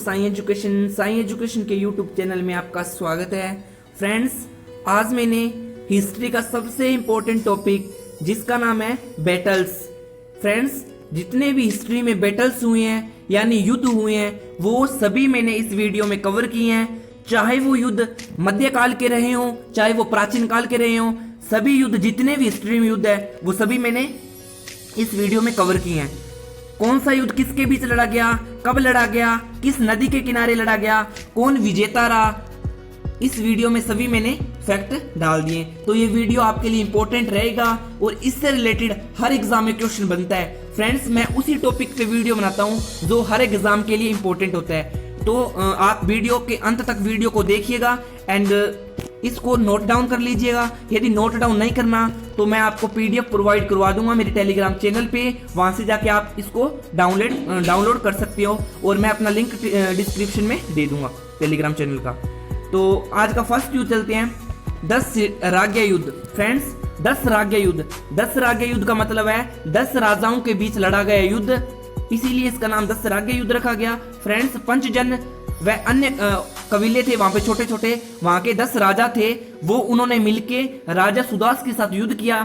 Sai education के YouTube channel में आपका स्वागत है। फ्रेंड्स, आज मैंने हिस्ट्री का सबसे इम्पोर्टेंट टॉपिक जिसका नाम है बैटल्स। फ्रेंड्स, जितने भी हिस्ट्री में बैटल्स हुए हैं यानी युद्ध हुए हैं वो सभी मैंने इस वीडियो में कवर किए हैं। चाहे वो युद्ध मध्यकाल के रहे हों, चाहे वो प्राचीन काल के रहे हों, सभी युद्ध जितने भी हिस्ट्री में युद्ध है वो सभी मैंने इस वीडियो में कवर किए हैं। कौन सा युद्ध किसके बीच लड़ा गया, कब लड़ा गया, किस नदी के किनारे लड़ा गया, कौन विजेता रहा, इस वीडियो में सभी मैंने फैक्ट डाल दिए। तो ये वीडियो आपके लिए इंपॉर्टेंट रहेगा और इससे रिलेटेड हर एग्जाम में क्वेश्चन बनता है। फ्रेंड्स, मैं उसी टॉपिक पे वीडियो बनाता हूँ जो हर एग्जाम के लिए इंपॉर्टेंट होता है। तो आप वीडियो के अंत तक वीडियो को देखिएगा एंड इसको नोट डाउन कर लीजिएगा। यदि नोट डाउन नहीं करना तो मैं आपको पीडीएफ प्रोवाइड करवा दूंगा मेरे टेलीग्राम चैनल पे, वहां से जाके आप इसको डाउनलोड कर सकते हो और मैं अपना लिंक डिस्क्रिप्शन में दे दूंगा टेलीग्राम चैनल का। तो आज का फर्स्ट युद्ध चलते हैं, 10 राज्य युद्ध। फ्रेंड्स, 10 राज्य युद्ध, 10 राज्य युद्ध का मतलब है 10 राजाओं के बीच लड़ा गया युद्ध, इसीलिए इसका नाम 10 राज्य युद्ध रखा गया। फ्रेंड्स, पंचजन व अन्य कबीले थे वहां पे, छोटे छोटे वहां के 10 राजा थे, वो उन्होंने मिलके राजा सुदास के साथ युद्ध किया।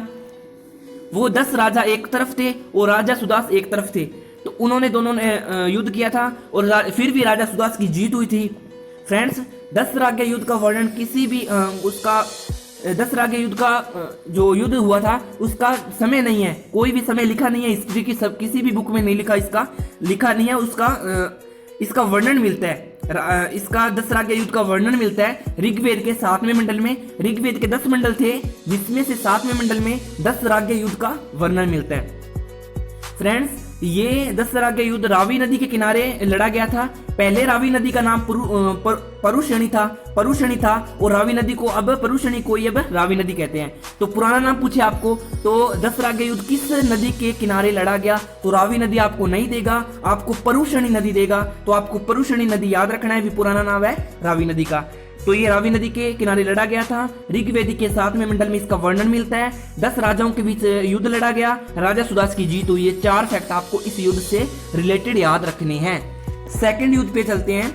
वो 10 राजा एक तरफ थे और राजा सुदास एक तरफ थे, तो उन्होंने दोनों ने युद्ध किया था और फिर भी राजा सुदास की जीत हुई थी। फ्रेंड्स, 10 राज्य युद्ध का वर्णन किसी भी 10 राज्य युद्ध का जो युद्ध हुआ था उसका समय नहीं है, कोई भी समय लिखा नहीं है हिस्ट्री की, सब किसी भी बुक में नहीं लिखा, इसका लिखा नहीं है। इसका वर्णन मिलता है, इसका 10 राज्य युद्ध का वर्णन मिलता है ऋग्वेद के 7वें मंडल में। ऋग्वेद के 10 मंडल थे जिसमें से 7वें मंडल में 10 राज्य युद्ध का वर्णन मिलता है। फ्रेंड्स, ये 10 राज्य युद्ध रावी नदी के किनारे लड़ा गया था। पहले रावी नदी का नाम परुषणी था और रावी नदी को अब परुषणी को अब रावी नदी कहते हैं। तो पुराना नाम पूछे आपको तो 10 राज्य युद्ध किस नदी के किनारे लड़ा गया, तो रावी नदी आपको नहीं देगा, आपको परुषणी नदी देगा। तो आपको परुषणी नदी याद रखना है, भी पुराना नाम है रावी नदी का। तो ये रावी नदी के किनारे लड़ा गया था। ऋग्वेदी के 7वें मंडल में इसका वर्णन मिलता है। 10 राजाओं के बीच युद्ध लड़ा गया, राजा सुदास की जीत हुई है। 4 फैक्ट आपको इस युद्ध से रिलेटेड याद रखने हैं। सेकंड युद्ध पे चलते हैं।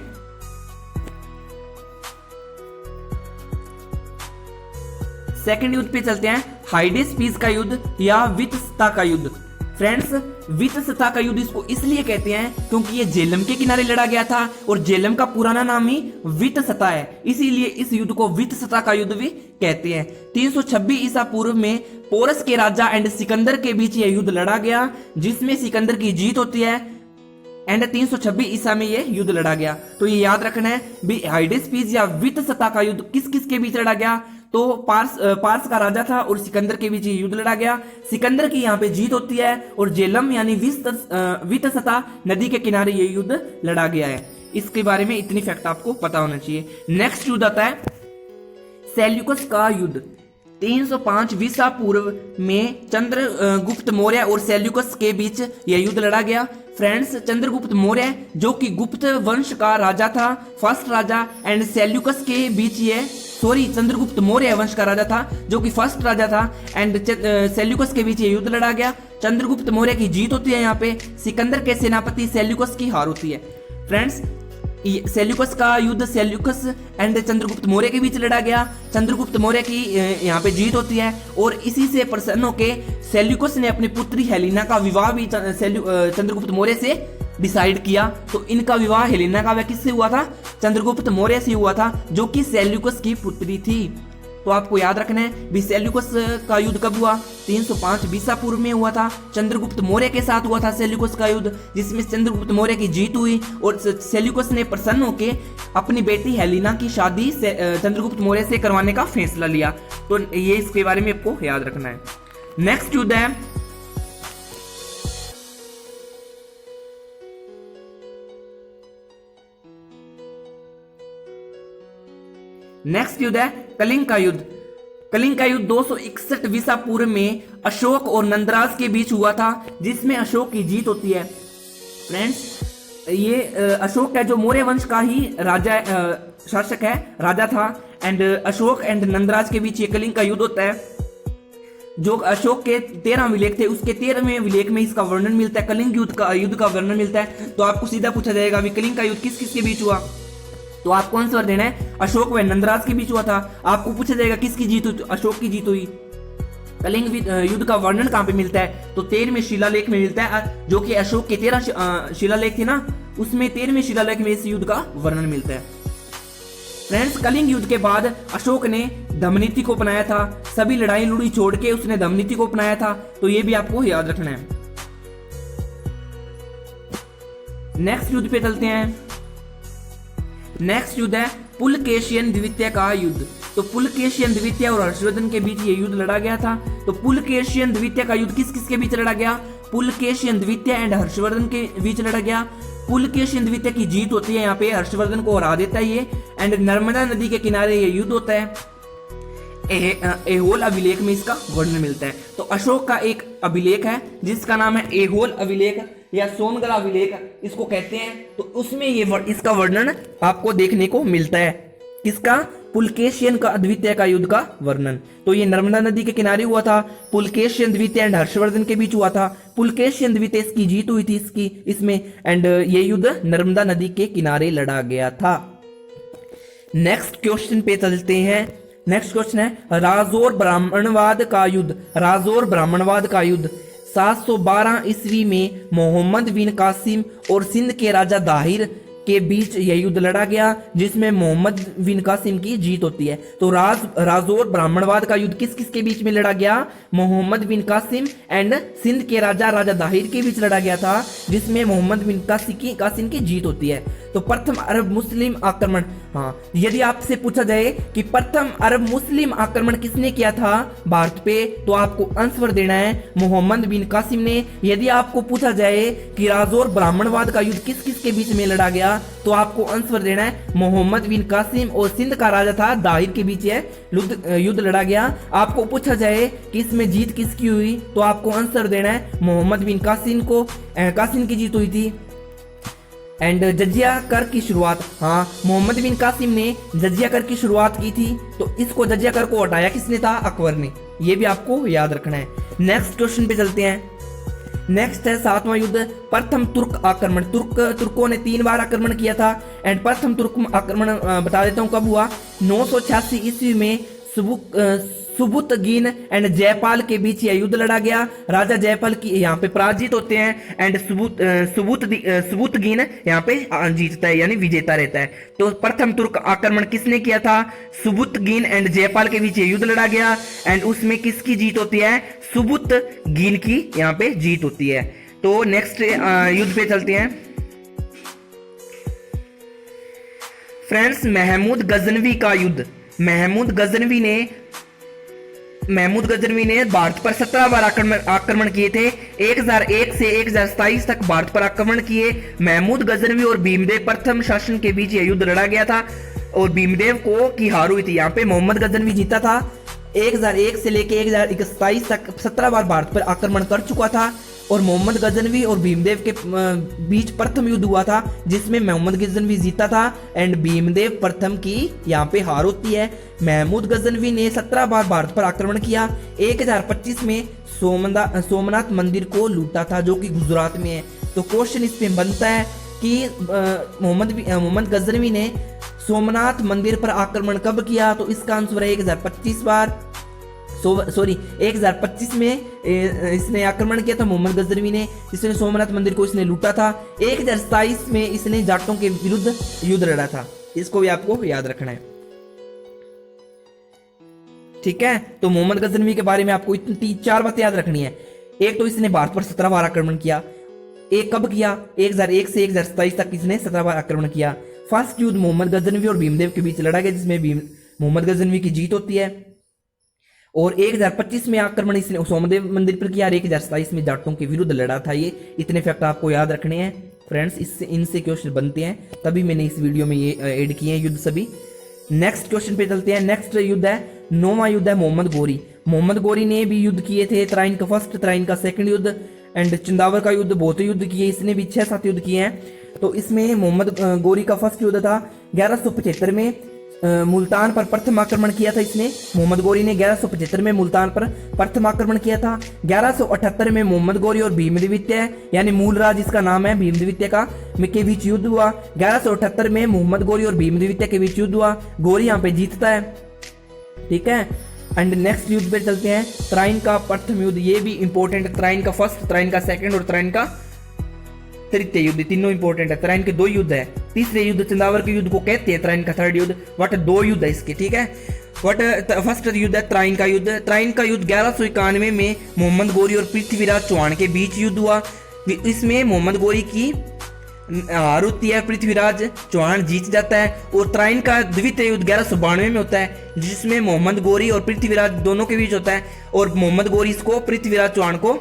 सेकंड युद्ध पे चलते हैं, हाइडेस्पीस का युद्ध या वितस्ता का युद्ध। फ्रेंड्स, वितस्ता का युद्ध इसको इसलिए कहते हैं क्योंकि ये झेलम के किनारे लड़ा गया था और झेलम का पुराना नाम ही वितस्ता है, इसीलिए इस युद्ध को वितस्ता का युद्ध भी कहते हैं। 326 ईसा पूर्व में पोरस के राजा एंड सिकंदर के बीच यह युद्ध लड़ा गया जिसमें सिकंदर की जीत होती है एंड 326 ईसा में ये युद्ध लड़ा गया। तो ये याद रखना है भी हाइडेस्पीस या वितस्ता का युद्ध किस किस के बीच लड़ा गया, तो पार्स का राजा था और सिकंदर के बीच युद्ध लड़ा गया। सिकंदर की यहाँ पे जीत होती है और झेलम यानी वितस्ता नदी के किनारे ये युद्ध लड़ा गया है। इसके बारे में इतनी फैक्ट आपको पता होना चाहिए। नेक्स्ट युद्ध आता है सेल्यूकस का युद्ध। 305 ईसा पूर्व में चंद्रगुप्त मौर्य और सेल्यूकस के बीच यह युद्ध लड़ा गया। फ्रेंड्स, चंद्रगुप्त मौर्य जो कि गुप्त वंश का राजा था, फर्स्ट राजा, एंड सेल्यूकस के बीच चंद्रगुप्त मौर्य वंश का राजा था जो कि फर्स्ट राजा था एंड सेल्यूकस के बीच ये युद्ध लड़ा गया। चंद्रगुप्त मौर्य की जीत होती है यहाँ पे, सिकंदर के सेनापति सेल्यूकस की हार होती है। फ्रेंड्स, सेल्यूकस का युद्ध सेल्यूकस एंड चंद्रगुप्त मौर्य के बीच लड़ा गया। चंद्रगुप्त मौर्य की यहाँ पे जीत होती है और इसी से प्रसन्न होकर सेल्यूकस ने अपनी पुत्री हेलेना का विवाह भी चंद्रगुप्त मौर्य से डिसाइड किया। तो इनका विवाह हेलेना का किससे हुआ था, चंद्रगुप्त मौर्य से हुआ था जो कि सेल्यूकस की पुत्री थी। तो आपको याद रखना है भी सेल्यूकस का युद्ध कब हुआ, 305 ईसा पूर्व में हुआ था। चंद्रगुप्त मौर्य के साथ हुआ था सेल्यूकस का युद्ध जिसमें चंद्रगुप्त मौर्य की जीत हुई और सेल्यूकस ने प्रसन्न होकर अपनी बेटी हेलेना की शादी चंद्रगुप्त मौर्य से करवाने का फैसला लिया। तो ये इसके बारे में आपको याद रखना है। नेक्स्ट युद्ध है कलिंग का युद्ध। कलिंग का युद्ध 261 ईसा पूर्व में अशोक और नंदराज के बीच हुआ था जिसमें अशोक की जीत होती है। फ्रेंड्स, ये अशोक है जो मौर्य वंश का ही राजा शासक है, राजा था एंड अशोक एंड नंदराज के बीच ये कलिंग का युद्ध होता है। जो अशोक के 13 अभिलेख थे उसके 13वें अभिलेख में इसका वर्णन मिलता है, कलिंग युद्ध का वर्णन मिलता है। तो आपको सीधा पूछा जाएगा अभी कलिंग का युद्ध किस किस के बीच हुआ, तो आपको आंसर देना है अशोक व नंदराज के बीच हुआ था। आपको पूछा जाएगा किसकी जीत हुई, अशोक की जीत हुई। कलिंग युद्ध का वर्णन कहाँ पे मिलता है, तो 13वें शिलालेख में मिलता है, जो कि अशोक के 13 शिलालेख थे ना, उसमें 13वें शिलालेख में इस युद्ध का वर्णन मिलता है। फ्रेंड्स, कलिंग युद्ध के बाद अशोक ने दमनीति को अपनाया था, सभी लड़ाई लुड़ी छोड़ के उसने दमनीति को अपनाया था, तो ये भी आपको याद रखना है। नेक्स्ट युद्ध पे चलते हैं। नेक्स्ट युद्ध है पुलकेशियन द्वितीय का युद्ध। तो पुलकेशियन द्वितीय और हर्षवर्धन के बीच ये युद्ध लड़ा गया था। तो पुलकेशियन द्वितीय का युद्ध किस किस के बीच लड़ा गया, पुलकेशियन द्वितीय एंड हर्षवर्धन के बीच लड़ा गया। पुलकेशिन द्वितीय की जीत होती है, यहाँ पे हर्षवर्धन को हरा देता है ये, एंड नर्मदा नदी के किनारे ये युद्ध होता है। एहोल अभिलेख में इसका वर्णन मिलता है। तो अशोक का एक अभिलेख है जिसका नाम है एहोल अभिलेख या सोनगढ़ अभिलेख इसको कहते हैं। तो उसमें ये इसका वर्णन आपको देखने को मिलता है, किसका, पुलकेशियन का द्वितीय का युद्ध का वर्णन। तो ये नर्मदा नदी के किनारे हुआ था, पुलकेशियन द्वितीय एंड हर्षवर्धन के बीच हुआ था। पुलकेशियन द्वितीय इसकी जीत हुई थी इसमें, एंड ये युद्ध नर्मदा नदी के किनारे लड़ा गया था। नेक्स्ट क्वेश्चन पे चलते हैं। नेक्स्ट क्वेश्चन है राजौर ब्राह्मणवाद का युद्ध। राजौर ब्राह्मणवाद का युद्ध 712 ईस्वी में मोहम्मद बिन कासिम और सिंध के राजा दाहिर के बीच यह युद्ध लड़ा गया, जिसमें मोहम्मद बिन कासिम की जीत होती है। तो राजौर ब्राह्मणवाद का युद्ध किस किस के बीच में लड़ा गया, मोहम्मद बिन कासिम एंड सिंध के राजा दाहिर के बीच लड़ा गया था, जिसमें मोहम्मद बिन कासिम की जीत होती है। तो प्रथम अरब मुस्लिम आक्रमण, हाँ, यदि आपसे पूछा जाए कि प्रथम अरब मुस्लिम आक्रमण किसने किया था भारत पे, तो आपको आंसर देना है मोहम्मद बिन कासिम ने। यदि आपको पूछा जाए कि राजौर ब्राह्मणवाद का युद्ध किस किस के बीच में लड़ा गया, तो आपको आंसर देना है मोहम्मद बिन कासिम और सिंध का राजा था दाहिर के बीच युद्ध लड़ा गया। आपको पूछा जाए कि इसमें जीत किसकी हुई, तो आपको आंसर देना है मोहम्मद बिन कासिम की जीत हुई थी। एंड जजिया कर की शुरुआत, हाँ, मोहम्मद बिन कासिम ने जजिया कर की शुरुआत की थी। तो इसको जजिया कर को हटाया किसने था, अकबर ने। ये भी आपको याद रखना है। नेक्स्ट क्वेश्चन पे चलते हैं। नेक्स्ट है 7वां युद्ध प्रथम तुर्क आक्रमण। तुर्कों ने 3 बार आक्रमण किया था, एंड प्रथम तुर्क आक्रमण बता देता हूँ कब हुआ, 986 ईस्वी में सुबुतगीन एंड जयपाल के बीच यह युद्ध लड़ा गया। राजा जयपाल की यहाँ पे पराजित होते हैं, एंड सुबुतगीन यहाँ पे जीतता है, यानी विजेता रहता है। तो प्रथम तुर्क आक्रमण किसने किया था, सुबुतगीन एंड जयपाल के बीच यह युद्ध लड़ा गया, एंड उसमें किसकी जीत होती है, सुबुतगीन की यहाँ पे जीत होती है। तो नेक्स्ट युद्ध पे चलते हैं। फ्रेंड्स, महमूद गजनवी का युद्ध। महमूद गजनवी ने भारत पर 17 बार आक्रमण किए थे। 1001 से 1027 तक भारत पर आक्रमण किए। महमूद गजनवी और भीमदेव प्रथम शासन के बीच यह युद्ध लड़ा गया था, और भीमदेव को की हार हुई थी। यहाँ पे मोहम्मद गजनवी जीता था। 1001 से लेके 1027 तक 17 बार भारत पर आक्रमण कर चुका था, और मोहम्मद गजनवी और भीमदेव के बीच प्रथम युद्ध हुआ था, जिसमें मोहम्मद गजनवी जीता था, एंड भीमदेव प्रथम की यहाँ पे हार होती है। महमूद गजनवी ने 17 बार भारत पर आक्रमण किया। 1025 में सोमनाथ मंदिर को लूटा था, जो कि गुजरात में है। तो क्वेश्चन इस पे बनता है कि मोहम्मद गजनवी ने सोमनाथ मंदिर पर आक्रमण कब किया, तो इसका आंसर है 1025 बार। 1025 में इसने आक्रमण किया था मोहम्मद गजनवी ने, जिसने सोमनाथ मंदिर को इसने लूटा था। 1027 में इसने जाटों के विरुद्ध युद्ध लड़ा था। इसको भी आपको याद रखना है, ठीक है। तो मोहम्मद गजनवी के बारे में आपको इतनी 4 बातें याद रखनी है। एक तो इसने भारत पर 17 बार आक्रमण किया। एक कब किया, 1001 से 1027 तक इसने 17 बार आक्रमण किया। फर्स्ट युद्ध मोहम्मद गजनवी और भीमदेव के बीच लड़ा गया, जिसमें मोहम्मद गजनवी की जीत होती है। और 1025 में आक्रमण इसने सोमदेव मंदिर पर किया, और 1027 में जाटों के विरुद्ध लड़ा था। ये इतने फैक्ट आपको याद रखने हैं फ्रेंड्स, इससे इनसे क्वेश्चन बनते हैं, तभी मैंने इस वीडियो में ये ऐड किए हैं युद्ध सभी। नेक्स्ट क्वेश्चन पे चलते हैं। नेक्स्ट युद्ध है 9वां युद्ध है मोहम्मद गोरी। मोहम्मद गोरी ने भी युद्ध किए थे, त्राइन का फर्स्ट, त्राइन का सेकंड युद्ध, एंड चंदावर का युद्ध, बहुत युद्ध किए इसने भी, 6-7 युद्ध किए हैं। तो इसमें मोहम्मद गोरी का फर्स्ट युद्ध था 1175 में मुल्तान पर प्रथम आक्रमण किया था इसने, मोहम्मद गोरी ने 1175 में मुल्तान पर प्रथम आक्रमण किया था। 1178 में मोहम्मद गोरी और भीमद्वितीय यानी मूलराज इसका नाम है भीमद्वितीय का के बीच युद्ध हुआ। 1178 में मोहम्मद गोरी और भीमद्वितीय के बीच युद्ध हुआ। गोरी यहाँ पे जीतता है, ठीक है। एंड नेक्स्ट युद्ध पे चलते हैं, त्राइन का प्रथम युद्ध। ये भी इंपॉर्टेंट है, त्राइन का फर्स्ट, त्राइन का सेकंड और त्राइन का तृतीय युद्ध, तीनों इंपॉर्टेंट है। त्राइन के 2 युद्ध है। तीसरे युद्ध चंदावर के युद्ध को कहते हैं त्राइन का थर्ड युद्ध। वट 2 युद्ध है इसके, ठीक है। वट फर्स्ट युद्ध है त्राइन का युद्ध। त्राइन का युद्ध 1191 में मोहम्मद गोरी और पृथ्वीराज चौहान के बीच युद्ध हुआ। इसमें मोहम्मद गोरी की हार होती है, पृथ्वीराज चौहान जीत जाता है। और त्राइन का द्वितीय युद्ध 1192 में होता है, जिसमें मोहम्मद गोरी और पृथ्वीराज दोनों के बीच होता है। और मोहम्मद गोरी इसको पृथ्वीराज चौहान को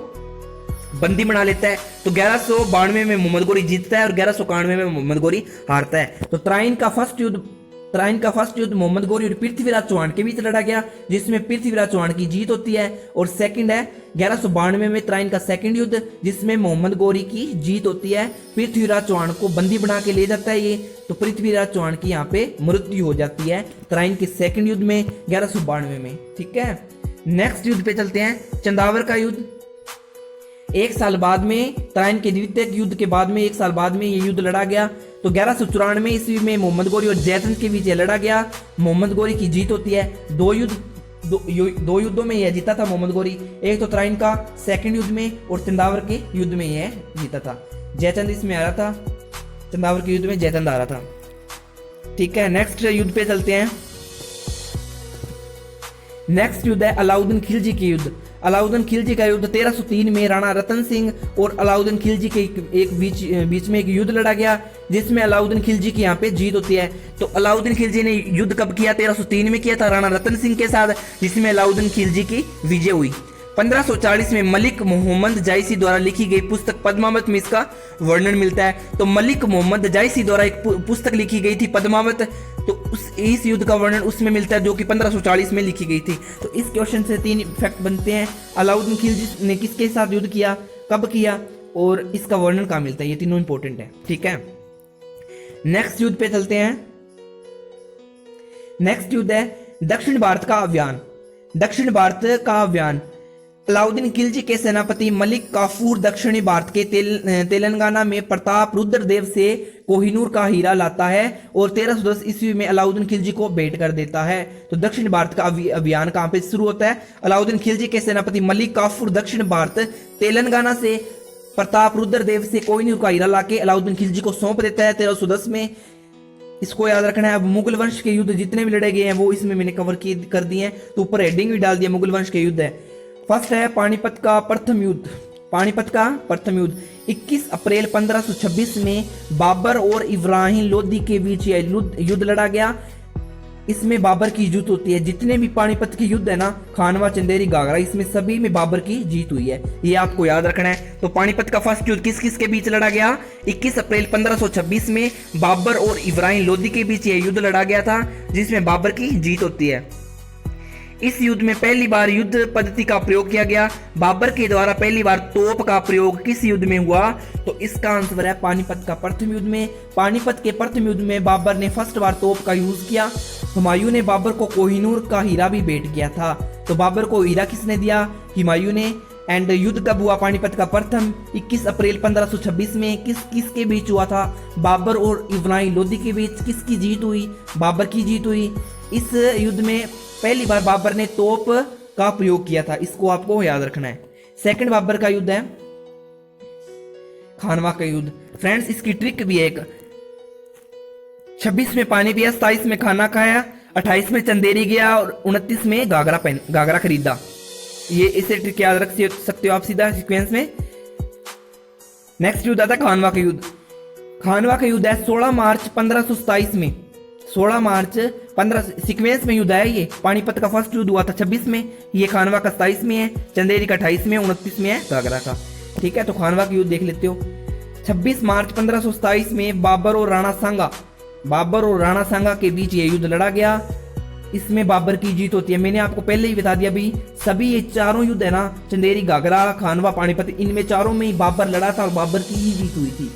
बंदी बना लेता है। तो 1192 में मोहम्मद गोरी जीतता है और 1191 में मोहम्मद गोरी हारता है। तो त्राइन का फर्स्ट युद्ध मोहम्मद गोरी और पृथ्वीराज चौहान के बीच लड़ा गया, जिसमें पृथ्वीराज चौहान की जीत होती है। और सेकंड है 1192 में त्राइन का सेकंड युद्ध, जिसमें मोहम्मद गोरी की जीत होती है। पृथ्वीराज चौहान को बंदी बना के ले जाता है ये, तो पृथ्वीराज चौहान की यहाँ पे मृत्यु हो जाती है त्राइन के सेकंड युद्ध में 1192 में, ठीक है। नेक्स्ट युद्ध पे चलते हैं, चंदावर का युद्ध। 1 साल बाद में, त्राइन के द्वितीय युद्ध के बाद में 1 साल बाद में ये युद्ध लड़ा गया। तो 1194 ईस्वी में मोहम्मद गोरी और जयचंद के बीच ये लड़ा गया। मोहम्मद गोरी की जीत होती है। 2 युद्धों में यह जीता था मोहम्मद गोरी। एक तो त्राइन का सेकंड युद्ध में और चंदावर के युद्ध में यह जीता था। जयचंद इसमें आ रहा था, चंदावर के युद्ध में जयचंद आ रहा था, ठीक है। नेक्स्ट युद्ध पे चलते हैं। नेक्स्ट युद्ध है अलाउद्दीन खिलजी के युद्ध। अलाउद्दीन खिलजी का युद्ध 1303 में राणा रतन सिंह और अलाउद्दीन खिलजी के बीच में एक युद्ध लड़ा गया, जिसमें अलाउद्दीन खिलजी की यहाँ पे जीत होती है। तो अलाउद्दीन खिलजी ने युद्ध कब किया? 1303 में किया था राणा रतन सिंह के साथ, जिसमें अलाउद्दीन खिलजी की विजय हुई। 1540 में मलिक मोहम्मद जायसी द्वारा लिखी गई पुस्तक पद्मावत में इसका वर्णन मिलता है। तो मलिक मोहम्मद जायसी द्वारा एक पुस्तक लिखी गई थी पद्मावत, तो इस युद्ध का वर्णन उसमें मिलता है, जो कि 1540 में लिखी गई थी। तो इस क्वेश्चन से 3 फैक्ट बनते हैं। अलाउद्दीन खिलजी ने किसके साथ युद्ध किया, कब किया और इसका वर्णन कहाँ मिलता है, ये तीनों इंपॉर्टेंट है, ठीक है। नेक्स्ट युद्ध पे चलते हैं। नेक्स्ट युद्ध है दक्षिण भारत का अभियान। दक्षिण भारत का अभियान। अलाउद्दीन खिलजी के सेनापति मलिक काफूर दक्षिणी भारत के तेलंगाना में प्रताप रुद्रदेव से कोहिनूर का हीरा लाता है और 1310 ईस्वी में अलाउद्दीन खिलजी को भेंट कर देता है। तो दक्षिण भारत का अभियान कहाँ पे शुरू होता है? अलाउद्दीन खिलजी के सेनापति मलिक काफूर दक्षिण भारत तेलंगाना से प्रताप रुद्रदेव से कोहिनूर का हीरा लाके अलाउद्दीन खिलजी को सौंप देता है 1310 में। इसको याद रखना है। अब मुगल वंश के युद्ध जितने भी लड़े गए हैं वो इसमें मैंने कवर कर दिए हैं, तो ऊपर हेडिंग भी डाल दिया मुगल वंश के युद्ध है। फर्स्ट है पानीपत का प्रथम युद्ध। पानीपत का प्रथम युद्ध 21 अप्रैल 1526 में बाबर और इब्राहिम लोदी के बीच यह युद्ध लड़ा गया। इसमें बाबर की जीत होती है। जितने भी पानीपत के युद्ध है ना, खानवा, चंदेरी, घाघरा, इसमें सभी में बाबर की जीत हुई है, ये आपको याद रखना है। तो पानीपत का फर्स्ट युद्ध किस किस के बीच लड़ा गया? 21 अप्रैल 1526 में बाबर और इब्राहिम लोदी के बीच यह युद्ध लड़ा गया था, जिसमें बाबर की जीत होती है। इस युद्ध में पहली बार युद्ध पद्धति का प्रयोग किया गया। बाबर के द्वारा पहली बार तोप का प्रयोग किस युद्ध में हुआ? तो इसका आंसर है पानीपत का प्रथम युद्ध में। पानीपत के प्रथम युद्ध में बाबर ने फर्स्ट बार तोप का यूज किया। हुमायूं ने बाबर को कोहिनूर का हीरा भी भेंट किया था। तो बाबर को हीरा किसने दिया? हुमायूं ने। एंड युद्ध कब हुआ? पानीपत का प्रथम 21 अप्रैल 1526 में। किसके बीच हुआ था? बाबर और इब्राहिम लोदी के बीच। किसकी जीत हुई? बाबर की जीत हुई। इस युद्ध में पहली बार बाबर ने तोप का प्रयोग किया था, इसको आपको याद रखना है। सेकंड बाबर का युद्ध है खानवा का युद्ध। फ्रेंड्स, इसकी ट्रिक भी है एक। 26 में पानी पिया, 27 में खाना खाया, 28 में चंदेरी गया और 29 में घाघरा खरीदा। ये इसे ट्रिक याद रख सकते हो आप सीधा सीक्वेंस में। नेक्स्ट युद्ध आता है खानवा का युद्ध। खानवा का युद्ध है 16 मार्च 1527 में। 16 मार्च 15 सीक्वेंस में युद्ध है ये। पानीपत का फर्स्ट युद्ध हुआ था 26 में, ये खानवा का 27 में है, चंदेरी का 28 में, 29 में है घाघरा का। ठीक है, तो खानवा का युद्ध देख लेते हो। 26 मार्च 1527 में बाबर और राणा सांगा के बीच ये युद्ध लड़ा गया। इसमें बाबर की जीत होती है। मैंने आपको पहले ही बता दिया भी, सभी ये चारों युद्ध है ना, चंदेरी, घाघरा, खानवा, पानीपत, इनमें चारों में ही बाबर लड़ा था और बाबर की ही जीत हुई थी।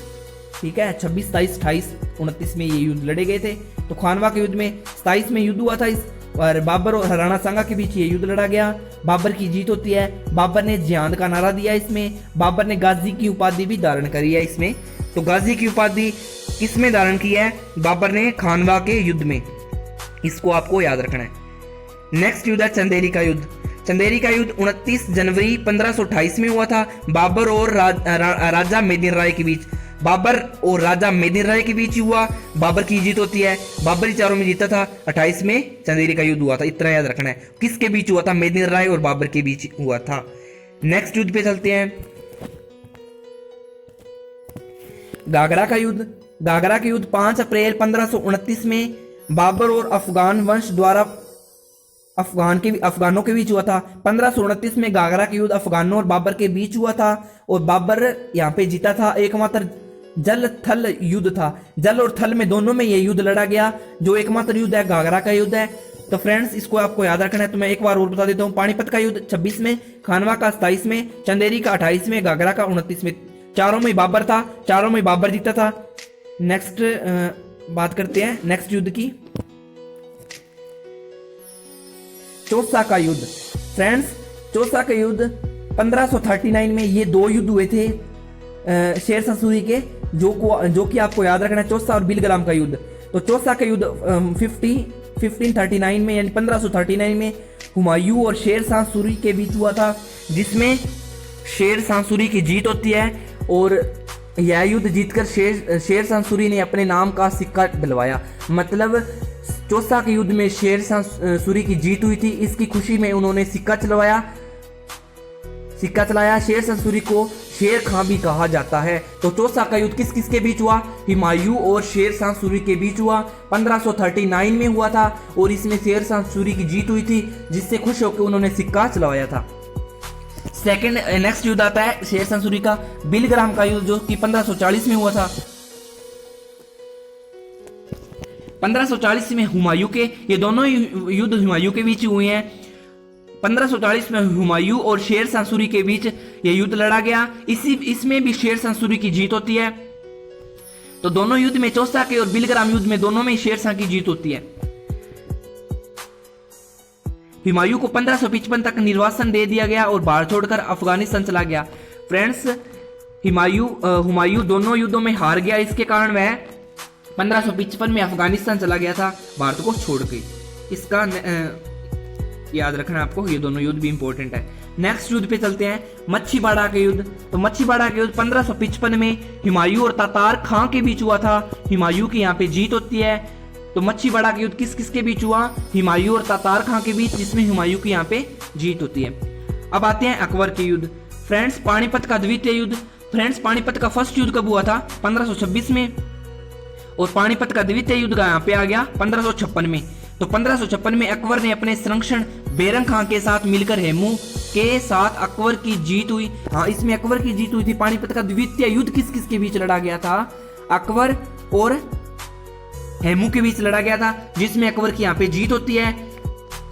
ठीक है। 26, 27, 28, 29 में ये युद्ध लड़े गए थे। तो खानवा के युद्ध में 27 में युद्ध हुआ था इस, और बाबर और राणा सांगा के बीच ये युद्ध लड़ा गया। बाबर की जीत होती है। बाबर ने जिहाद का नारा दिया इसमें। बाबर ने गाजी की उपाधि भी धारण करी है इसमें। तो गाजी की उपाधि किसमें धारण की है? बाबर ने खानवा के युद्ध में। इसको आपको याद रखना है। नेक्स्ट युद्ध है चंदेरी का युद्ध। चंदेरी का युद्ध 29 जनवरी 1528 में हुआ था बाबर और राजा मेदिन राय के बीच। बाबर और राजा मेदिन राय के बीच हुआ। बाबर की जीत होती है। बाबर ही चारों में जीता था। 28 में चंदेरी का युद्ध हुआ था। इतना याद रखना है। किसके बीच हुआ था? मेदिन राय और बाबर के बीच हुआ था। नेक्स्ट युद्ध पे चलते हैं। गागरा का युद्ध। गागरा का युद्ध 5 अप्रैल 1529 में बाबर और अफगान वंश द्वारा अफगानों के बीच हुआ था। 1529 में गागरा का युद्ध अफगानों और बाबर के बीच हुआ था और बाबर यहाँ पे जीता था। एकमात्र जल थल युद्ध था। जल और थल में दोनों में ये युद्ध लड़ा गया। जो एकमात्र युद्ध है गागरा का युद्ध है। तो फ्रेंड्स इसको आपको याद रखना है। तो मैं एक बार और बता देता हूँ। पानीपत का युद्ध 26 में, खानवा का 27 में, चंदेरी का 28 में, गागरा का 29 में। चारों में बाबर था। चारों में बाबर जीता था। नेक्स्ट बात करते हैं नेक्स्ट युद्ध की। चौसा का युद्ध। फ्रेंड्स चौसा का युद्ध 1539 में ये दो युद्ध हुए थे शेरशाह सूरी के, जो कि आपको याद रखना है। चौसा और बिलग्राम का युद्ध। तो चौसा का युद्ध 1539 में यानी 1539 में हुमायूं और शेरशाह सूरी के बीच हुआ था, जिसमें शेरशाह सूरी की जीत होती है और यह युद्ध जीतकर शेरशाह सूरी ने अपने नाम का सिक्का डलवाया। मतलब चौसा के युद्ध में शेरशाह सूरी की जीत हुई थी। इसकी खुशी में उन्होंने सिक्का चलाया। शेरशाह सूरी को शेर खां भी कहा जाता है। तो चौसा का युद्ध किस किस के बीच हुआ? हुमायूं और शेरशाह सूरी के बीच हुआ। 1539 में हुआ था और इसमें शेरशाह सूरी की जीत हुई थी, जिससे खुश होकर उन्होंने सिक्का चलवाया था। सेकंड नेक्स्ट युद्ध आता है शेरशाह सूरी का बिलग्राम का युद्ध, जो कि 1540 में हुआ था। 1540 में हुमायूं के, ये दोनों युद्ध हुमायूं के बीच हुए हैं। 1540 में हुमायूं और शेरशाह सूरी के बीच ये युद्ध लड़ा गया। इसमें भी शेरशाह सूरी की जीत होती है। तो दोनों युद्ध में, चौसा के और बिलग्राम युद्ध में, दोनों में शेरशाह की जीत होती है। हुमायूं को 1555 तक निर्वासन दे दिया गया और भारत छोड़कर अफगानिस्तान चला गया। फ्रेंड्स हुमायूं दोनों युद्धों में हार गया। इसके कारण वह 1555 में अफगानिस्तान चला गया था, भारत को छोड़ के। इसका याद रखना आपको। ये दोनों युद्ध भी इंपॉर्टेंट है। नेक्स्ट युद्ध पे चलते हैं, मच्छीबाड़ा के युद्ध। तो मच्छीबाड़ा के युद्ध 1555 में हुमायूं और तातार खां के बीच हुआ था। हुमायूं की यहाँ पे जीत होती है। तो मच्छीबाड़ा के युद्ध किस किस के बीच हुआ? हुमायूं और तातार खां के बीच, जिसमें हुमायूं की यहाँ पे जीत होती है। अब आते हैं अकबर के युद्ध। फ्रेंड्स पानीपत का द्वितीय युद्ध। फ्रेंड्स पानीपत का फर्स्ट युद्ध कब हुआ था? 1526 में। और पानीपत का द्वितीय युद्ध का यहाँ पे आ गया 1556 में। तो 1556 में अकबर ने अपने संरक्षण बैरम खां के साथ मिलकर हेमू के साथ अकबर की जीत हुई। हाँ, इसमें अकबर की जीत हुई थी। पानीपत का द्वितीय युद्ध किस किस के बीच लड़ा गया था? अकबर और हेमू के बीच लड़ा गया था, जिसमें अकबर की यहाँ पे जीत होती है।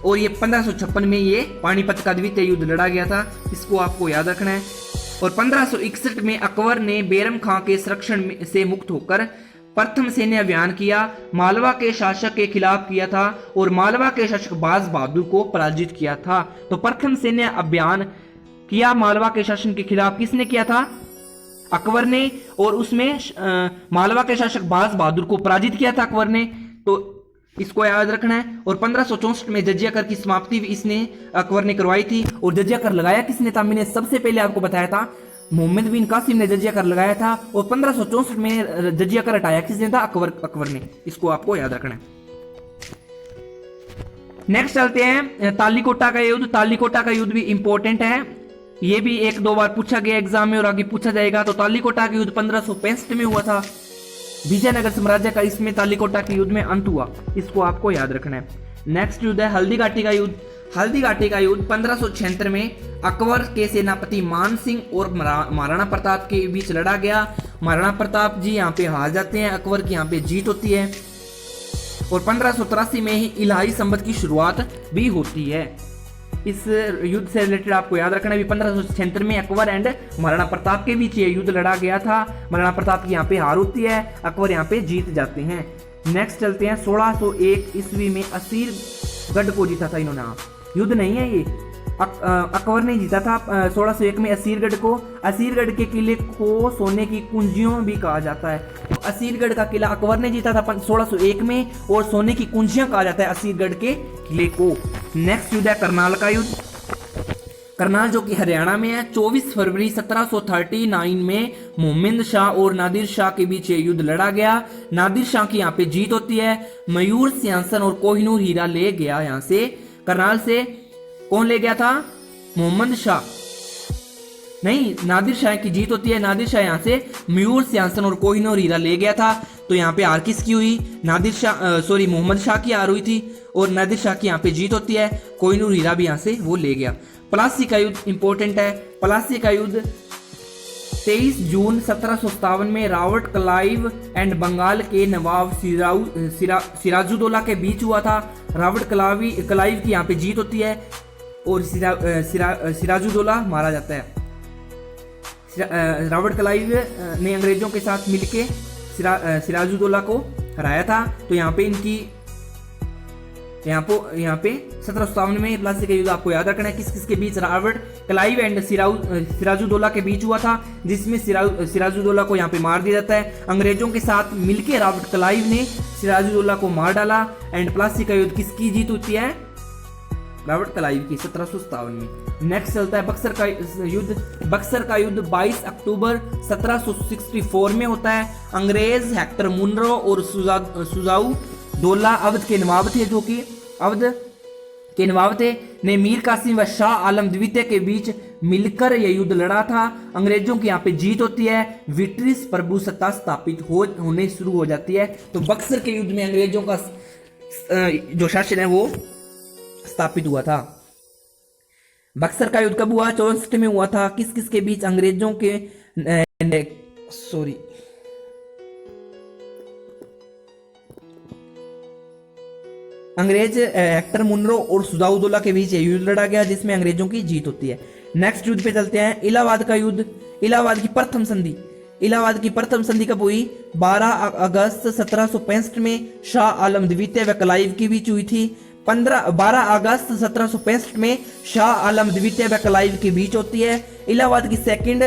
और ये 1556 में ये पानीपत का द्वितीय युद्ध लड़ा गया था। इसको आपको याद रखना है। और 1561 में अकबर ने बैरम खां के संरक्षण से मुक्त होकर प्रथम सैन्य अभियान किया, मालवा के शासक के खिलाफ किया था और मालवा के शासक बाज बहादुर को पराजित किया था। तो प्रथम सैन्य अभियान किया मालवा के शासन के खिलाफ। किसने किया था? अकबर ने। और उसमें मालवा के शासक बाज बहादुर को पराजित किया था अकबर ने। तो इसको याद रखना है। और 1564 में जजिया कर की समाप्ति इसने अकबर ने करवाई थी। और जजिया कर लगाया किसने था? मैंने सबसे पहले आपको बताया था, मोहम्मद बिन कासिम ने जजिया कर लगाया था। और 1564 में जजिया कर हटाया किसने था? अकबर ने। इसको आपको याद रखना है। नेक्स्ट चलते हैं तालीकोटा का युद्ध। तालीकोटा का युद्ध भी इंपॉर्टेंट है। ये भी एक दो बार पूछा गया एग्जाम में और आगे पूछा जाएगा। तो तालीकोटा का युद्ध 1565 में हुआ था। विजयनगर साम्राज्य का इसमें तालीकोटा के युद्ध में अंत हुआ। इसको आपको याद रखना है। नेक्स्ट युद्ध है हल्दी घाटी का युद्ध। हल्दी घाटी का युद्ध 1576 में अकबर के सेनापति मान सिंह और महाराणा प्रताप के बीच लड़ा गया। महाराणा प्रताप जी यहाँ पे हार जाते हैं, अकबर की यहाँ पे जीत होती है। और 1583 में ही इलाही संवत की शुरुआत भी होती है। इस युद्ध से रिलेटेड आपको याद रखना है। 1576 में अकबर एंड महाराणा प्रताप के बीच ये युद्ध लड़ा गया था। महाराणा प्रताप की यहाँ पे हार होती है, अकबर यहाँ पे जीत जाते हैं। नेक्स्ट चलते हैं 1601 ईस्वी में असीरगढ़ को जीता था इन्होंने। युद्ध नहीं है ये, अकबर ने जीता था 1601 में असीरगढ़ को। असीरगढ़ के किले को सोने की कुंजियों भी कहा जाता है। तो असीरगढ़ का किला अकबर ने जीता था 1601 में, और सोने की कुंजियां कहा जाता है असीरगढ़ के किले को। नेक्स्ट युद्ध है करनाल का युद्ध। करनाल जो कि हरियाणा में है। 24 फरवरी 1739 में मोहम्मद शाह और नादिर शाह के बीच ये युद्ध लड़ा गया। नादिर शाह की यहाँ पे जीत होती है। मयूर सिंहासन और कोहिनूर हीरा ले गया यहाँ से करनाल से। कौन ले गया था? मोहम्मद शाह नहीं, नादिर शाह की जीत होती है। नादिर शाह यहाँ से मयूर सिंहासन और कोहिनूर हीरा ले गया था। तो यहाँ पे हार किसकी हुई? नादिर शाह मोहम्मद शाह की हार हुई थी, और नादिर शाह की यहाँ पे जीत होती है। कोहिनूर हीरा भी यहाँ से वो ले गया। प्लासी का युद्ध इंपॉर्टेंट है। प्लासी का युद्ध 23 जून 1757 में रॉबर्ट क्लाइव एंड बंगाल के नवाब सिराजुद्दौला के बीच हुआ था। रॉबर्ट क्लाइव की यहाँ पे जीत होती है, और सिराजुद्दौला मारा जाता है। रॉबर्ट क्लाइव ने अंग्रेजों के साथ मिलके सिराजुद्दौला को हराया था। तो यहाँ पे इनकी यहाँ पे 1757 में प्लासी का युद्ध आपको याद रखना है। किस किस के बीच? रॉबर्ट क्लाइव एंड सिराजुद्दौला के बीच हुआ था, जिसमें सिराजुद्दौला को यहाँ पे मार दिया जाता है। अंग्रेजों के साथ मिलके रॉबर्ट क्लाइव ने सिराजुद्दौला को मार डाला। एंड प्लासी का युद्ध किसकी जीत होती है? रॉबर्ट क्लाइव की 1757 में। नेक्स्ट चलता है बक्सर का युद्ध। बक्सर का युद्ध 22 अक्टूबर 1764 में होता है। अंग्रेज हेक्टर मुनरो और सुजाऊ दौला अवध के नवाब थे, जो कि अवध के नवाब थे, ने मीर कासिम व शाह आलम द्वितीय के बीच मिलकर यह युद्ध लड़ा था। अंग्रेजों की यहाँ पे जीत होती है। ब्रिटिश प्रभुसत्ता स्थापित होने शुरू हो जाती है। तो बक्सर के युद्ध में अंग्रेजों का जो शासन है वो स्थापित हुआ था। बक्सर का युद्ध कब हुआ? 64 में हुआ था। किस किस के बीच? अंग्रेजों के अंग्रेज हेक्टर मुनरो और सुजाउद्दौला के बीच यह युद्ध लड़ा गया, जिसमें अंग्रेजों की जीत होती है। नेक्स्ट युद्ध पे चलते हैं। इलाहाबाद का युद्ध। इलाहाबाद की प्रथम संधि। इलाहाबाद की प्रथम संधि कब हुई? 12 अगस्त 1765 में शाह आलम द्वितीय व क्लाइव के बीच हुई थी। 12 अगस्त 1765 में शाह आलम द्वितीय व क्लाइव के बीच होती है। इलाहाबाद की सेकंड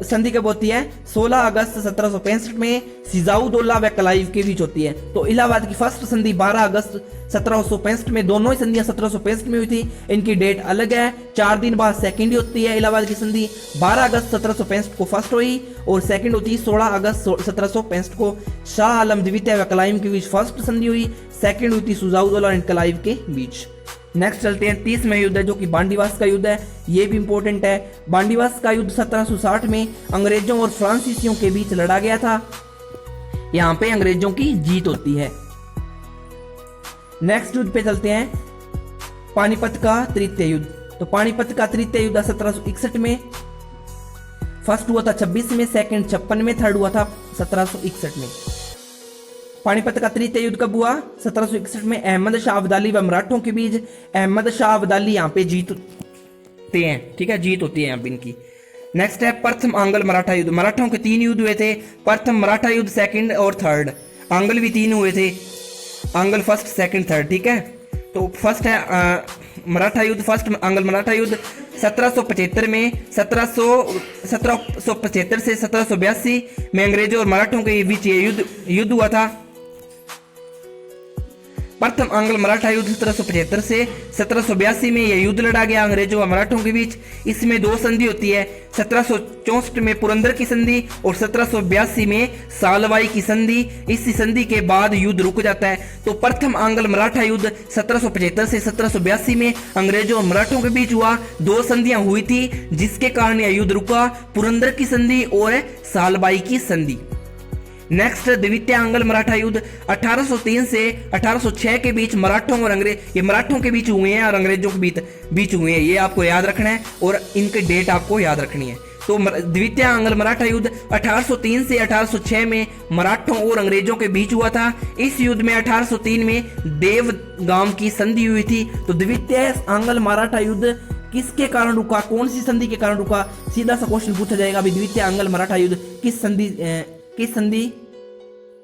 संधि कब होती है? 16 अगस्त 1765 में सिराजुद्दौला व क्लाइव के बीच होती है। तो इलाहाबाद की फर्स्ट संधि 12 अगस्त 1765 में, दोनों ही संधियां 1765 में हुई थी। इनकी डेट अलग है। 4 दिन बाद सेकंड होती है इलाहाबाद की संधि। 12 अगस्त 1765 को फर्स्ट हुई, और सेकंड होती है 16 अगस्त 1765 को। शाह आलम द्वितीय व क्लाइव के बीच फर्स्ट संधि हुई, सेकंड हुई थी सुजाउद्दौला एंड क्लाइव के बीच। नेक्स्ट चलते हैं 30वां युद्ध है, जो कि बांडीवास का युद्ध है। ये भी इंपॉर्टेंट है। बांडीवास का युद्ध 1760 में अंग्रेजों और फ्रांसीसियों के बीच लड़ा गया था। यहां पे अंग्रेजों की जीत होती है। नेक्स्ट युद्ध पे चलते हैं, पानीपत का तृतीय युद्ध। तो पानीपत का तृतीय युद्ध 1761 में। फर्स्ट हुआ था 26 में, सेकंड 56 में, थर्ड हुआ था 1761 में। पानीपत का तृतीय युद्ध कब हुआ? 1761 में। अहमद शाह अब्दाली व मराठों के बीच। अहमद शाह अब्दाली यहाँ पे जीतते हैं, ठीक है, जीत होती है यहाँ पे इनकी। नेक्स्ट है प्रथम आंग्ल मराठा युद्ध। मराठों के 3 युद्ध हुए थे। प्रथम मराठा युद्ध, सेकंड और थर्ड। आंग्ल भी 3 हुए थे, आंग्ल फर्स्ट, सेकंड, थर्ड, ठीक है। तो फर्स्ट है मराठा युद्ध। फर्स्ट आंग्ल मराठा युद्ध 1775 में। 1775 से 1782 में अंग्रेजों और मराठों के बीच ये युद्ध हुआ था। प्रथम आंग्ल मराठा युद्ध 1775 से 1782 में यह युद्ध लड़ा गया अंग्रेजों और मराठों के बीच। इसमें 2 संधि होती है। 1764 में पुरंदर की संधि और 1782 में सालवाई की संधि। इस संधि के बाद युद्ध रुक जाता है। तो प्रथम आंग्ल मराठा युद्ध 1775 से 1782 में अंग्रेजों और मराठों के बीच हुआ। 2 संधियां हुई थी, जिसके कारण यह युद्ध रुका, पुरंदर की संधि और सालबाई की संधि। नेक्स्ट द्वितीय आंग्ल मराठा युद्ध 1803 से 1806 के बीच मराठों और ये मराठों के बीच हुए हैं और अंग्रेजों के बीच हुए हैं। ये आपको याद रखना है और इनकी डेट आपको याद रखनी है। तो द्वितीय आंग्ल मराठा युद्ध 1803 से 1806 में मराठों और अंग्रेजों के बीच हुआ था। इस युद्ध में 1803 में देवगाम की संधि हुई थी। तो द्वितीय आंग्ल मराठा युद्ध किसके कारण रुका, कौन सी संधि के कारण रुका, सीधा सा क्वेश्चन पूछा जाएगा। अभी द्वितीय आंग्ल मराठा युद्ध किस संधि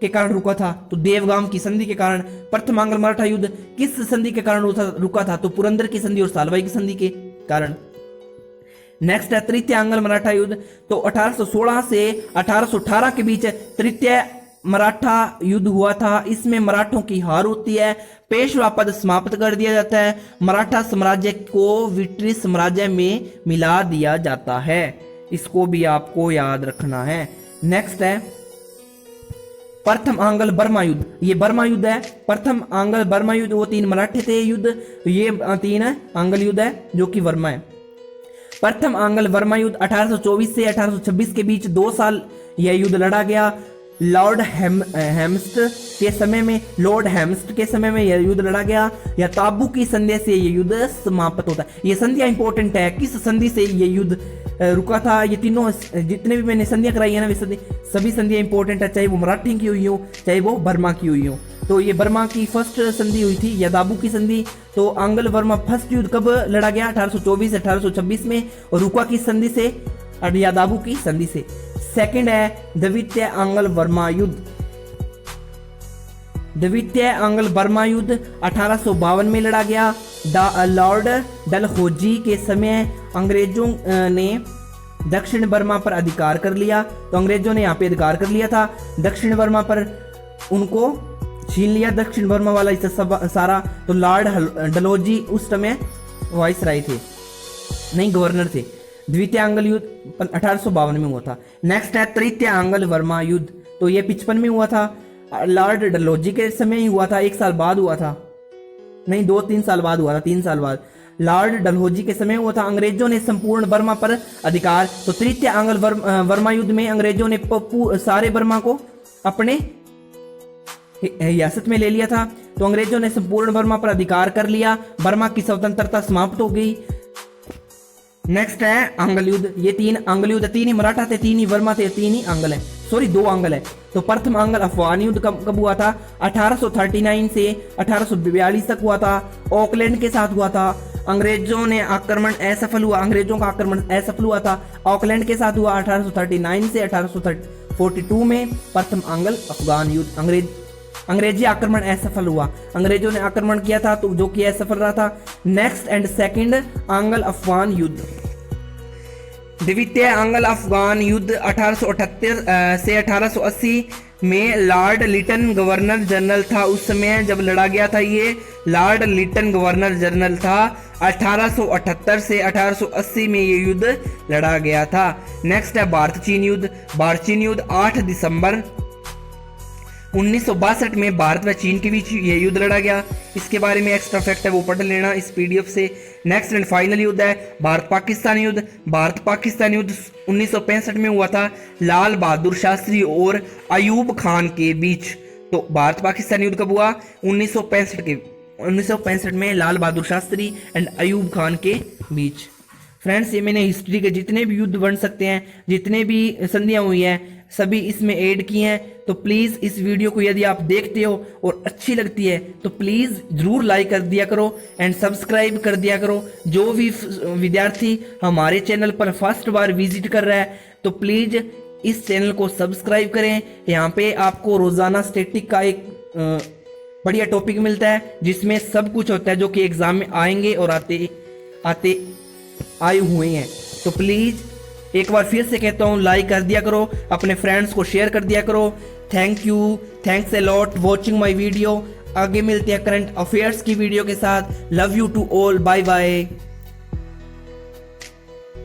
के कारण रुका था, तो देवगाम की संधि के कारण। प्रथम आंग्ल मराठा युद्ध किस संधि के कारण रुका था, तो पुरंदर की संधि और सालबाई की संधि के कारण। नेक्स्ट है तृतीय आंग्ल मराठा युद्ध, तो 1816 से 1818 के बीच तृतीय मराठा युद्ध हुआ था। इसमें मराठों की हार होती है, पेशवा पद समाप्त कर दिया जाता है, मराठा साम्राज्य को ब्रिटिश साम्राज्य में मिला दिया जाता है। इसको भी आपको याद रखना है। नेक्स्ट है प्रथम आंग्ल बर्मा युद्ध, ये बर्मा युद्ध है। प्रथम आंग्ल बर्मा युद्ध, वो 3 मराठे थे युद्ध, ये 3 आंग्ल युद्ध है जो कि बर्मा है। प्रथम आंग्ल बर्मा युद्ध 1824 से 1826 के बीच 2 साल यह युद्ध लड़ा गया। लॉर्ड हेम्स्ट के समय में यह युद्ध लड़ा गया, या ताबू की संधि से यह युद्ध समाप्त होता है। ये संधियां इंपॉर्टेंट है, किस संधि से यह युद्ध रुका था। ये तीनों जितने भी मैंने संधियां कराई है ना, सभी संधियां इंपॉर्टेंट है, चाहे वो मराठी की हुई हो चाहे वो बर्मा की हुई हो। तो ये बर्मा की फर्स्ट संधि हुई थी, यादाबू की संधि। तो आंग्ल बर्मा फर्स्ट युद्ध कब लड़ा गया, 1824 से 1826 में, और रुका की संधि से, यादाबू की संधि से। सेकंड है द्वितीय आंग्ल बर्मा युद्ध। द्वितीय आंग्ल बर्मा युद्ध 1852 में लड़ा गया। लॉर्ड डलहौजी के समय अंग्रेजों ने दक्षिण बर्मा पर अधिकार कर लिया। तो अंग्रेजों ने यहाँ पे अधिकार कर लिया था, दक्षिण बर्मा पर उनको छीन लिया, दक्षिण बर्मा वाला हिस्सा सारा। तो लॉर्ड डलहौजी उस समय वाइसराय थे, नहीं गवर्नर थे। द्वितीय आंग्ल युद्ध 1852 में हुआ था। नेक्स्ट है तृतीय आंग्ल बर्मा युद्ध, तो ये 55 में हुआ था। लॉर्ड डलहौजी के समय ही हुआ था, 1 साल बाद हुआ था, नहीं 2-3 साल बाद हुआ था, 3 साल बाद। लॉर्ड डलहौजी के समय हुआ था। अंग्रेजों ने संपूर्ण बर्मा पर अधिकार। तो तृतीय आंग्ल बर्मा युद्ध में अंग्रेजों ने सारे बर्मा को अपने हिरासत में ले लिया था। तो अंग्रेजों ने संपूर्ण बर्मा पर अधिकार कर लिया, बर्मा की स्वतंत्रता समाप्त हो गई। नेक्स्ट है आंग्ल युद्ध, ये 3 आंग्ल युद्ध, 3 ही मराठा थे, 3 ही बर्मा थे, 3 ही आंग्ल है, सॉरी 2 आंग्ल है। तो प्रथम आंग्ल अफगान युद्ध कब हुआ था, 1839 से 1842 तक हुआ था, ऑकलैंड के साथ हुआ था। अंग्रेजों ने आक्रमण असफल हुआ, अंग्रेजों का आक्रमण असफल हुआ था, ऑकलैंड के साथ हुआ 1839 से 1842 में। प्रथम आंग्ल अफगान युद्ध, अंग्रेजी आक्रमण असफल हुआ, अंग्रेजों ने आक्रमण किया था तो जो कि असफल रहा था। नेक्स्ट एंड सेकंड आंग्ल अफगान युद्ध। द्वितीय आंग्ल अफगान युद्ध 1878 से 1880 में लॉर्ड लिटन गवर्नर जनरल था। उस समय जब लड़ा गया था, ये लॉर्ड लिटन गवर्नर जनरल था। 1878 से 1880 में ये युद्ध लड़ा गया था। नेक्स्ट है भारत चीन युद्ध। भारत चीन युद्ध 8 दिसंबर 1962 में भारत व चीन के बीच ये युद्ध लड़ा गया। इसके बारे में एक्स्ट्रा फैक्ट है वो पढ़ लेना इस पीडीएफ से। नेक्स्ट एंड फाइनल युद्ध है भारत पाकिस्तान युद्ध। भारत पाकिस्तान युद्ध 1965 में हुआ था, लाल बहादुर शास्त्री और अयूब खान के बीच। तो भारत पाकिस्तान युद्ध कब हुआ, 1965 में लाल बहादुर शास्त्री एंड अयूब खान के बीच। फ्रेंड्स, ये मैंने हिस्ट्री के जितने भी युद्ध बन सकते हैं, जितने भी संधियां हुई हैं, सभी इसमें ऐड किए हैं। तो प्लीज़ इस वीडियो को यदि आप देखते हो और अच्छी लगती है तो प्लीज़ ज़रूर लाइक कर दिया करो एंड सब्सक्राइब कर दिया करो। जो भी विद्यार्थी हमारे चैनल पर फर्स्ट बार विजिट कर रहा है तो प्लीज़ इस चैनल को सब्सक्राइब करें। यहाँ पे आपको रोज़ाना स्टैटिक का एक बढ़िया टॉपिक मिलता है जिसमें सब कुछ होता है जो कि एग्ज़ाम में आएंगे और आए हुए हैं। तो प्लीज़ एक बार फिर से कहता हूँ, लाइक कर दिया करो, अपने फ्रेंड्स को शेयर कर दिया करो। Thank you, thanks a lot watching my video. आगे मिलते हैं करंट अफेयर्स की वीडियो के साथ। Love you to all, bye bye.